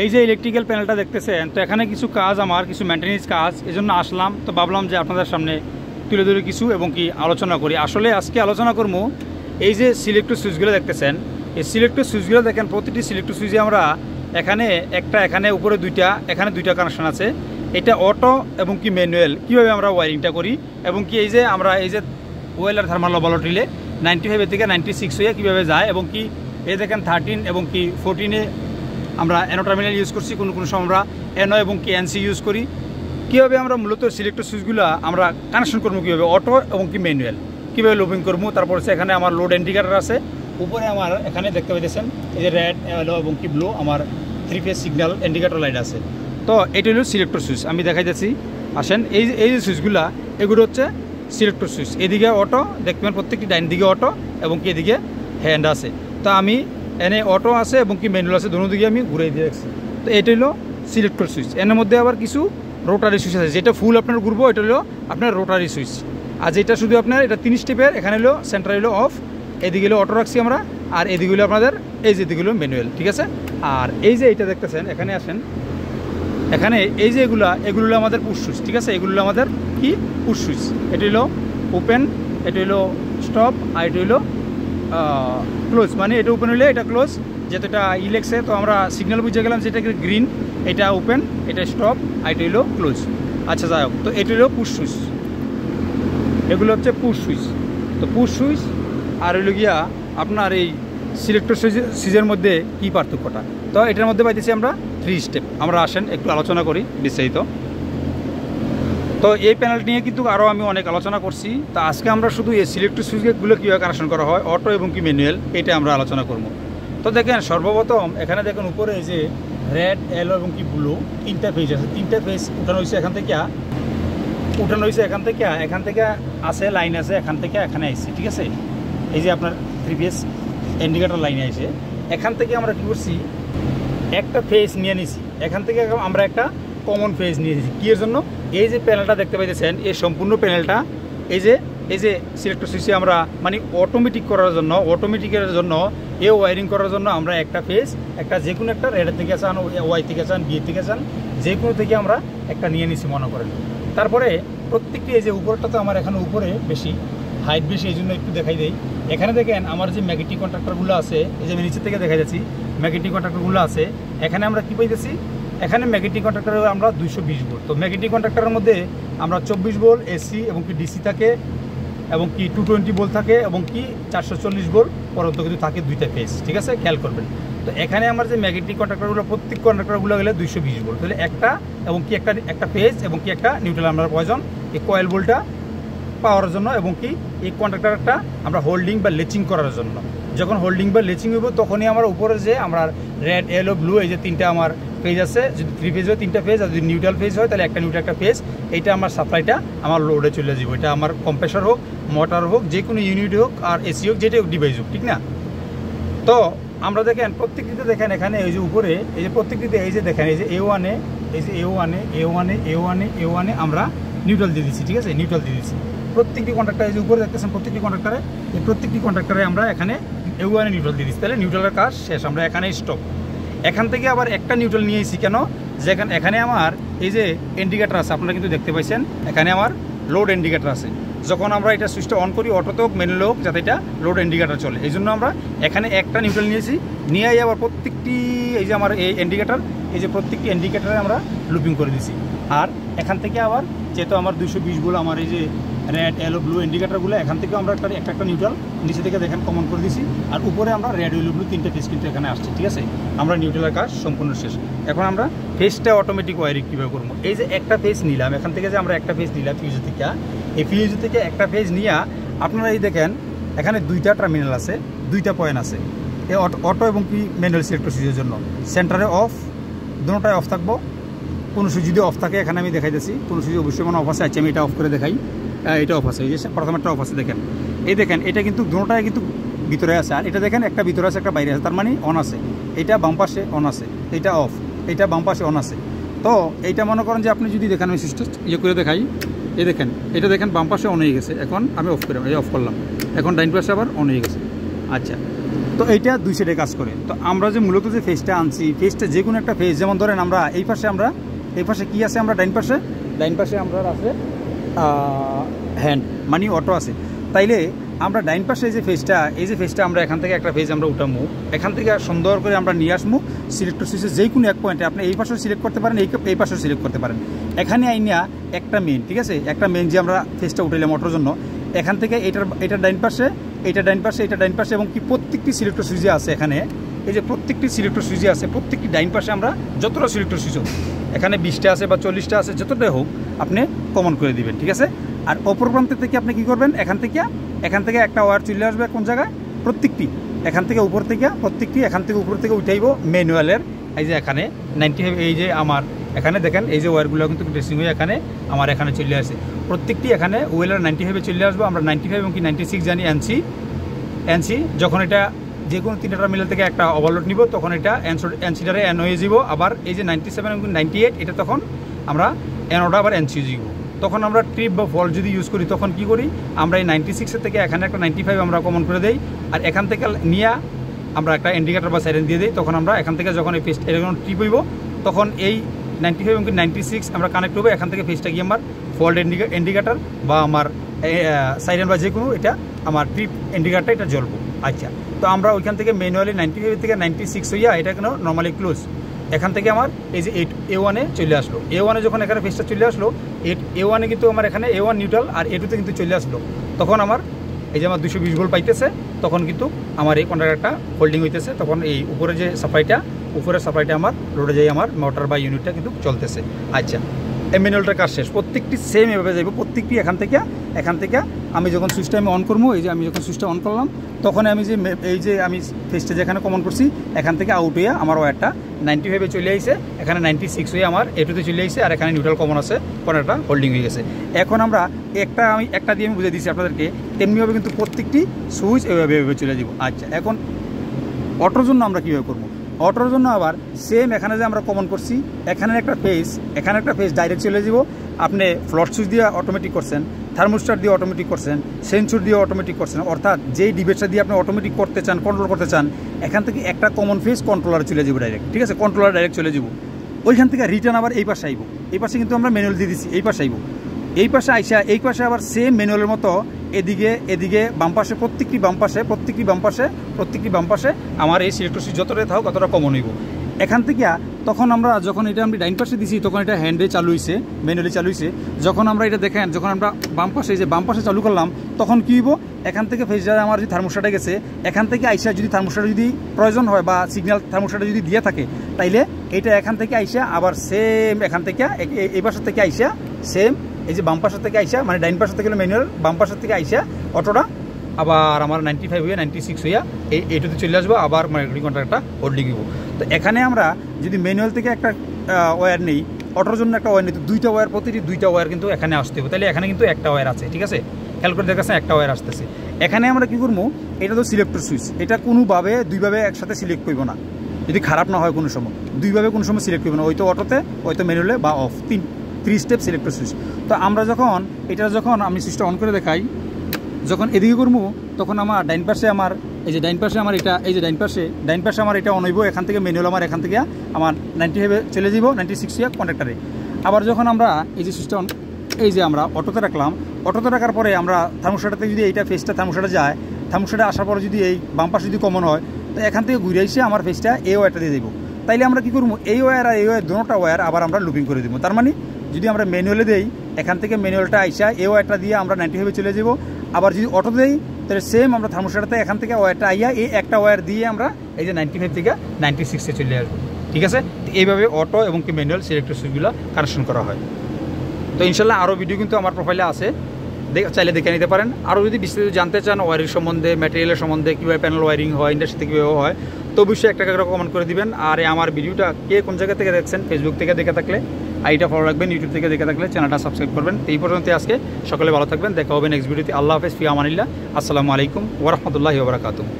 এই যে ইলেকট্রিক্যাল প্যানেলটা দেখতেছেন, তো এখানে কিছু কাজ, আমার কিছু মেনটেন্যান্স কাজ, এজন্য আসলাম। তো ভাবলাম যে আপনাদের সামনে তুলে ধরে কিছু এবং কি আলোচনা করি। আসলে আজকে আলোচনা করবো এই যে সিলেক্টর সুইচগুলো দেখতেছেন, এই সিলেক্টর সুইচগুলো দেখেন, প্রতিটি সিলেক্টর সুইচে আমরা এখানে একটা, এখানে উপরে দুইটা, এখানে দুইটা কানেকশন আছে। এটা অটো এবং কি ম্যানুয়াল কীভাবে আমরা ওয়ারিংটা করি এবং কি এই যে আমরা এই যে ওয়েলার থার্মাল লবালটিলে 95 থেকে 96 হয়ে কীভাবে যায় এবং কি এই দেখেন 13 এবং কি 14-এ আমরা এনো টার্মিনাল ইউজ করছি, কোনো কোনো সময় আমরা এনো এবং কি এনসি ইউজ করি। কীভাবে আমরা মূলত সিলেক্টর সুইচগুলো আমরা কানেকশন করবো, কীভাবে অটো এবং কি ম্যানুয়াল কীভাবে লোডিং করবো। তারপর হচ্ছে এখানে আমার লোড ইন্ডিকেটার আছে, উপরে আমার এখানে দেখতে পাইতেছেন এই যে রেড, ইয়েলো এবং কি ব্লু আমার 3 ফেজ সিগন্যাল ইন্ডিকেটর লাইট আছে। তো এটা হলো সিলেক্টর সুইচ, আমি দেখাই যাচ্ছি, আসেন। এই যে সুইচগুলো, এগুলো হচ্ছে সিলেক্টর সুইচ। এদিকে অটো দেখবেন, প্রত্যেকটি ডাইন দিকে অটো এবং কি এদিকে হ্যান্ড আছে। তো আমি এনে অটো আছে এবং কি ম্যানুয়াল আছে, দুটো দিকে আমি ঘুরে দিয়ে রাখছি। তো এটা হলো সিলেক্টর সুইচ। এর মধ্যে আবার কিছু রোটারি সুইচ আছে, যেটা ফুল আপনার ঘুরবো এটা হলো আপনার রোটারি সুইচ। আর যেটা শুধু আপনার এটা 3 স্টেপের, এখানে হলো সেন্টার হলো অফ, এদিকে হলো অটো রাখছি আমরা, আর এদিকে হলো আপনাদের এই যে দিকে হলো ম্যানুয়াল, ঠিক আছে। আর এই যে এইটা দেখতেছেন, এখানে আসেন, এখানে এই যে এগুলো হলো আমাদের পুশ সুইচ, ঠিক আছে। এগুলো হলো আমাদের কি পুশ সুইচ। এটা হলো ওপেন, এটা হলো স্টপ, আর এটা হলো ক্লোজ। মানে এটা ওপেন হলে এটা ক্লোজ, যেহেতু এটা ইলেক্সে, তো আমরা সিগন্যাল বুঝে গেলাম যে এটা গ্রিন, এটা ওপেন, এটা স্টপ, আর এটা হলো ক্লোজ। আচ্ছা, যাই হোক, তো এটা হলো পুশ সুইচ, এগুলো হচ্ছে পুশ সুইচ। তো পুশ সুইচ আর হইল গিয়া আপনার এই সিলেক্টর সুইচের মধ্যে কী পার্থক্যটা, তো এটার মধ্যে পাইতেছি আমরা 3 স্টেপ। আমরা আসেন একটু আলোচনা করি বিস্তারিত। তো এই প্যানেল নিয়ে কিন্তু আরও আমি অনেক আলোচনা করছি। তো আজকে আমরা শুধু এই সিলেক্টর সুইচগুলো কীভাবে কানেকশন করা হয়, অটো এবং কি ম্যানুয়াল, এটা আমরা আলোচনা করবো। তো দেখেন, সর্বপ্রথম এখানে দেখেন উপরে এই যে রেড, ইয়েলো এবং কি ব্লু 3টা ফেজ আছে। 3টা ফেজ উঠানো হয়েছে এখান থেকে, এখান থেকে আছে লাইন আছে, এখান থেকে এখানে আসছে, ঠিক আছে। এই যে আপনার 3 ফেজ ইন্ডিকেটর লাইনে আসে, এখান থেকে আমরা কী করছি, একটা ফেজ নিয়ে নিছি, এখান থেকে আমরা একটা কমন ফেজ নিয়ে নিয়েছি। কী এর জন্য, এই যে প্যানেলটা দেখতে পাইতেছেন, এই সম্পূর্ণ প্যানেলটা এই যে সিলেক্টর সুইচে আমরা মানে অটোমেটিকের জন্য এ ওয়ারিং করার জন্য আমরা একটা ফেজ, একটা যে কোনো একটা রেড থেকে চান, ওয়াই থেকে চান, বি থেকে চান, যে কোনো থেকে আমরা একটা নিয়ে নিছি মনে করেন। তারপরে প্রত্যেকটি এই যে উপরটা, তো আমার এখানে উপরে বেশি হাইট বেশি, এই জন্য একটু দেখাই দেই। এখানে দেখেন আমার যে ম্যাগনেটিক কন্ট্রাক্টরগুলো আছে, এই যে আমি নিচের থেকে দেখা যাচ্ছি ম্যাগনেটিক কন্ট্রাক্টরগুলো আছে, এখানে আমরা কী পাইতেছি, এখানে ম্যাগনেটিক কন্ট্রাক্টরে আমরা 220 ভোল্ট। তো ম্যাগনেটিক কন্ট্রাক্টরের মধ্যে আমরা 24 ভোল্ট এসি এবং কি ডিসি থাকে এবং কি 220 ভোল্ট থাকে এবং কি 440 ভোল্ট পর্যন্ত কিন্তু থাকে, 2টা ফেজ, ঠিক আছে, খেয়াল করবেন। তো এখানে আমার যে ম্যাগনেটিক কন্ট্রাক্টরগুলো, প্রত্যেক কন্ট্রাক্টরগুলো গেলে 220 ভোল্ট, তাহলে একটা এবং কি একটা ফেজ এবং কি একটা নিউট্রাল আমরা প্রয়োজন এই কয়েল ভোল্টটা পাওয়ার জন্য এবং কি এই কন্ট্রাক্টরটা আমরা হোল্ডিং বা লেচিং করার জন্য। যখন হোল্ডিং বা লেচিং হইব, তখনই আমার উপরে যে আমরা রেড, ইয়েলো, ব্লু এই যে 3টা আমার ফেজ আছে, যদি 3 ফেজ হয় 3টা ফেজ, আর যদি নিউট্রাল ফেজ হয় তাহলে একটা নিউট্রাল একটা ফেজ, এইটা আমার সাপ্লাইটা আমার লোডে চলে যাবে। এটা আমার কম্প্রেসর হোক, মোটর হোক, যে কোনো ইউনিট হোক, আর এসি হোক, যেটা হোক, ডিভাইস হোক, ঠিক না। তো আমরা দেখেন প্রত্যেকটিতে, দেখেন এখানে এই যে উপরে এই যে প্রত্যেকটিতে এই যে দেখেন এই যে A1-এ, এই যে A1-এ আমরা নিউট্রাল দিয়ে দিচ্ছি, ঠিক আছে, নিউট্রাল দিয়ে দিচ্ছি প্রত্যেকটি কন্ট্রাক্টরে। এই যে উপরে দেখতেছেন প্রত্যেকটি কন্ট্রাক্টরে আমরা এখানে A1-এ নিউট্রাল দিয়ে দিচ্ছি, তাহলে নিউট্রালের কাজ শেষ, আমরা এখানে স্টপ। এখান থেকে আবার একটা নিউট্রাল নিয়ে এসেছি, কেন, যে এখানে আমার এই যে ইন্ডিকেটার আছে, আপনারা কিন্তু দেখতে পাইছেন, এখানে আমার লোড ইন্ডিকেটার আছে। যখন আমরা এটা সুইচটা অন করি, অটোতে হোক ম্যানুয়াল হোক, যাতে এটা লোড ইন্ডিকেটার চলে, এই জন্য আমরা এখানে একটা নিউট্রাল নিয়েছি। নিয়ে আবার প্রত্যেকটি এই যে আমার এই ইন্ডিকেটার, এই যে প্রত্যেকটি ইন্ডিকেটারে আমরা লুপিং করে দিছি। আর এখান থেকে আবার যেহেতু আমার 220 ভোল্ট আমার এই যে রেড, ইয়েলো, ব্লু ইন্ডিকেটারগুলো, এখান থেকে আমরা একটা নিউট্রাল নিচে থেকে দেখেন কমন করে দিছি, আর উপরে আমরা রেড, ইয়েলো, ব্লু 3টে ফেজ কিন্তু এখানে আসছে, ঠিক আছে। আমরা নিউট্রালের কাজ সম্পূর্ণ শেষ। এখন আমরা ফেজটা অটোমেটিক ওয়ারিং কীভাবে করবো, এই যে একটা ফেজ নিলাম, এখান থেকে যে আমরা একটা ফেজ নিলাম ফিউজ থেকে, এই ফিউজ থেকে একটা ফেজ নিয়ে আপনারা এই দেখেন এখানে 2টা টার্মিনাল আছে, 2টা পয়েন্ট আছে, এই অটো এবং কি ম্যানুয়াল সিলেক্টর সুইচের জন্য। সেন্টারে অফ, দুটোটাই অফ থাকবো। কোনো সুইচ যদি অফ থাকে, এখানে আমি দেখাই দিচ্ছি, কোনো সুইচ অবশ্যই মানে অফ আছে। আচ্ছা, আমি এটা অফ করে দেখাই, এটা অফ আছে, এই যে প্রথমটা অফ আছে, দেখেন এই দেখেন, এটা কিন্তু দুটোটাই কিন্তু ভিতরে আছে, আর এটা দেখেন একটা ভিতরে আছে, একটা বাইরে আছে, তার মানে অন আছে। এটা বাম পাশে অন আছে, এটা অফ, এটা বাম পাশে অন আছে। তো এইটা মনে করেন যে আপনি যদি দেখেন, আমি সুইচটা ইয়ে করে দেখাই, এই দেখেন, এটা দেখেন বাম পাশে অন হয়ে গেছে, এখন আমি অফ করে অফ করলাম, এখন ডাইন পাশে আবার অন হয়ে গেছে। আচ্ছা, তো এইটা দুই সাইডে কাজ করে। তো আমরা যে মূলত যে ফেসটা আনছি, ফেসটা যে কোনো একটা ফেস, যেমন ধরেন আমরা এই পাশে কি আছে, আমরা ডাইন পাশে আমরা আছে হ্যান্ড মানে অটো আছে। তাইলে আমরা ডাইন পাশে এই যে ফেসটা আমরা এখান থেকে একটা ফেজ আমরা উঠামু, এখান থেকে সুন্দর করে আমরা নিয়ে আসবো সিলেক্টর সুইচে যে কোনো এক পয়েন্টে। আপনি এই পাশেও সিলেক্ট করতে পারেন, এই পাশেও সিলেক্ট করতে পারেন। এখানে আইনিয়া একটা মেন, ঠিক আছে, একটা মেন যে আমরা ফেসটা উঠাইলাম অটোর জন্য, এখান থেকে এটা ডাইন পাশে, এটা ডাইন পাশে এবং কি প্রত্যেকটি সিলেক্টর সুইচে আছে এখানে। এই যে প্রত্যেকটি সিলেক্টর সুইচে আছে, প্রত্যেকটি ডাইন পাশে আমরা যতটা সিলেক্টর সুইচ হোক, এখানে 20টা আছে বা 40টা আছে, যতটাই হোক আপনি কমন করে দিবেন, ঠিক আছে। আর অপর প্রান্তের থেকে আপনি কী করবেন, এখান থেকে একটা ওয়্যার চলে আসবে কোন জায়গায়, প্রত্যেকটি এখান থেকে উপর থেকে উঠাইব ম্যানুয়ালের। এই যে এখানে 95, এই যে আমার এখানে দেখেন এই যে ওয়্যারগুলো কিন্তু ড্রেসিং হয়ে এখানে আমার এখানে চলে আসে, প্রত্যেকটি এখানে ওয়েলার 95-এ চলে আসবো। আমরা 95 এবং কি 96 জানি এনসি। যখন এটা যে কোনো 3টা মিলে থেকে একটা ওভারলোড নিব, তখন এটা এনসিটারে এন হয়ে যাব। আবার এই যে 97 এবং 98 এটা তখন আমরা এনওটা আবার এনসি যাব। তখন আমরা ট্রিপ বা ফল যদি ইউজ করি, তখন কি করি, আমরা এই 96-এর থেকে এখানে একটা 95 আমরা কমন করে দেই, আর এখান থেকে নিয়ে আমরা একটা ইন্ডিকেটার বা সাইরেন দিয়ে দিই। তখন আমরা এখান থেকে যখন এই ফেস এরকম ট্রিপ হইব, তখন এই 95 এবং 96 আমরা কানেক্ট করবো, এখান থেকে ফেসটা গিয়ে আমার ফল্ট ইন্ডিকেটার বা আমার সাইরেন বা যে কোনো এটা আমার ট্রিপ ইন্ডিকেটারটা এটা জ্বলবো। আচ্ছা, তো আমরা ওইখান থেকে ম্যানুয়ালি 95 থেকে 96 হইয়া এটা কেন নর্মালি ক্লোজ, এখান থেকে আমার এই যে A1-এ চলে আসলো। A1-এ যখন এখানে ফেসটা চলে আসলো, A1-এ কিন্তু আমার এখানে A1 নিউট্রাল আর A2-তে কিন্তু চলে আসলো, তখন আমার এই যে আমার 220 ভোল্ট পাইতেছে, তখন কিন্তু আমার এই কন্ডাক্টরটা হোল্ডিং হইতেছে। তখন এই উপরের সাপ্লাইটা আমার লোডে যাই, আমার মোটর বা ইউনিটটা কিন্তু চলতেছে। আচ্ছা, এই ম্যানুয়ালটার কাজ শেষ, প্রত্যেকটি সেম এভাবে যাইব, প্রত্যেকটি এখান থেকে আমি যখন সুইচটা আমি অন করবো, এই যে আমি যখন সুইচটা অন করলাম, তখন আমি যে আমি ফেসটা যেখানে কমন করছি, এখান থেকে আউট হয়ে আমার ওয়্যারটা 95-এ চলে আইছে, এখানে 96 হয়ে আমার A2-তে চলে আইছে, আর এখানে নিউট্রাল কমন আছে, কর্নারটা হোল্ডিং হয়ে গেছে। এখন আমরা একটা দিয়ে আমি বুঝে দিচ্ছি আপনাদেরকে, তেমনিভাবে কিন্তু প্রত্যেকটি সুইচ এভাবে চলে যাব। আচ্ছা, এখন অটোর জন্য আমরা কীভাবে করবো? অটোর জন্য আবার সেম এখানে যে আমরা কমন করছি, এখানে একটা ফেস ডাইরেক্ট চলে যাব। আপনি ফ্লট সুইচ দিয়ে অটোমেটিক করছেন, থার্মোস্টার দিয়ে অটোমেটিক করছেন, সেন্সর দিয়ে অটোমেটিক করছেন, অর্থাৎ যেই ডিভাইসটা দিয়ে আপনি অটোমেটিক করতে চান, কন্ট্রোল করতে চান, এখান থেকে একটা কমন ফেস কন্ট্রোলারে চলে যাব ডাইরেক্ট, ঠিক আছে, কন্ট্রোলার ডাইরেক্ট চলে যাব। ওইখান থেকে রিটার্ন আবার এই পাশে আইব, এই পাশে কিন্তু আমরা ম্যানুয়াল দিয়ে দিচ্ছি, এই পাশে আইব, এই পাশে আবার সেম ম্যানুয়ালের মতো এদিকে বাম পাশে আমার এই সিলেক্টর সুইচ যতটা থাকুক ততটা কমন হইব। এখান থেকে তখন আমরা যখন এটা আমি ডাইন পাশে দিছি, তখন এটা হ্যান্ডে চালু হয়েছে, ম্যানুয়ালি চালু হয়েছে। যখন আমরা এটা দেখেন, যখন আমরা বাম পাশে চালু করলাম, তখন কী হইব, এখান থেকে ফেস যারা আমার যে থার্মোস্টারটা গেছে, এখান থেকে আইসা যদি থার্মোস্টার যদি প্রয়োজন হয় বা সিগন্যাল থার্মোস্টারটা যদি দিয়ে থাকে, তাইলে এটা এখান থেকে আইসা আবার সেম এখান থেকে এই পাশের থেকে আইসা সেম এই যে বাম পাশের থেকে আইসা, মানে ডাইন পাশের থেকে ম্যানুয়াল, বাম পাশের থেকে আইসা অটোটা আবার আমার 95 হয়ে 96 হইয়া এইটাতে চলে আসবো, আবার মার্কেটিং কন্ট্রাক্টটা হোল্ডিং দিব। তো এখানে আমরা যদি ম্যানুয়াল থেকে একটা ওয়্যার নেই, অটোর জন্য একটা ওয়্যার নেই, তো প্রতিটি দুইটা ওয়্যার কিন্তু এখানে আসতে হবে। তাহলে এখানে কিন্তু একটা ওয়্যার আছে, ঠিক আছে, খেয়াল করে দেখাচ্ছেন একটা ওয়্যার আসতেছে। এখানে আমরা কী করবো, এটা তো সিলেক্টর সুইচ, এটা কোনোভাবে দুইভাবে একসাথে সিলেক্ট করবো না, যদি খারাপ না হয় কোনো সময়, দুইভাবে কোনো সময় সিলেক্ট করবো না, ওই তো অটোতে, ওই তো ম্যানুয়ালে বা অফ, 3 স্টেপ সিলেক্টর সুইচ। তো আমরা যখন আমি সুইচটা অন করে দেখাই, যখন এদিকে করবো, তখন আমার ডাইন পাশে আমার আমার এটা, এই যে ডাইন পাশে আমার এটা অন হইব, এখান থেকে ম্যানুয়াল আমার এখান থেকে আমার 95 চলে যাব, 96 হইয়া কন্ট্রাক্টারে। আবার যখন আমরা এই যে সুইচটা এই যে আমরা অটোতে রাখার পরে আমরা থার্মোস্টারটাতে যদি এইটা ফেসটা থার্মোস্টারে যায়, থার্মোস্টারে আসার পরে যদি এই বাম পাশে যদি কমন হয়, তো এখান থেকে ঘুরে এসে আমার ফেসটা এই ওয়্যারটা দিয়ে দেবো। তাইলে আমরা কী করবো, এই ওয়্যার আর এই ওয়্যার দুটোটা ওয়্যার আবার আমরা লুপিং করে দেবো। তার মানে যদি আমরা ম্যানুয়ালে দেই, এখান থেকে ম্যানুয়ালটা আইসা এই ওয়্যারটা দিয়ে আমরা 95 চলে যাব। আবার যদি অটো দেই, তাহলে সেম আমরা থার্মোস্টারটাতে এখান থেকে ওয়্যারটা আইয়া এই একটা ওয়্যার দিয়ে আমরা এই যে 95 থেকে 96-এ চলে আসবো, ঠিক আছে। এইভাবে অটো এবং কি ম্যানুয়াল সিলেক্টর সুইচগুলো কানেকশন করা হয়। তো ইনশাল্লাহ আরও ভিডিও কিন্তু আমার প্রোফাইলে আছে, চাইলে দেখে নিতে পারেন। আরও যদি বিস্তারিত জানতে চান ওয়ারিং সম্বন্ধে, ম্যাটেরিয়ালের সম্বন্ধে, কীভাবে প্যানেল ওয়ারিং হয়, ইন্ডাস্ট্রিতে কীভাবে হয়, তো অবশ্যই একটা কমেন্ট করে দিবেন। আর আমার ভিডিওটা কে কোন জায়গা থেকে দেখছেন, ফেসবুক থেকে দেখে থাকলে আইটা ফলো রাখবেন, ইউটিউব থেকে দেখে থাকলে চ্যানেলটা সাবস্ক্রাইব করবেন। এই পর্যন্ত আজকে সকলে ভালো থাকবেন, দেখা হবে নেক্সট ভিডিওতে। আল্লাহ হাফেজ, ফি আমানিল্লাহ, আসসালামু আলাইকুম ওয়া রাহমাতুল্লাহি ওয়া বারাকাতুহু।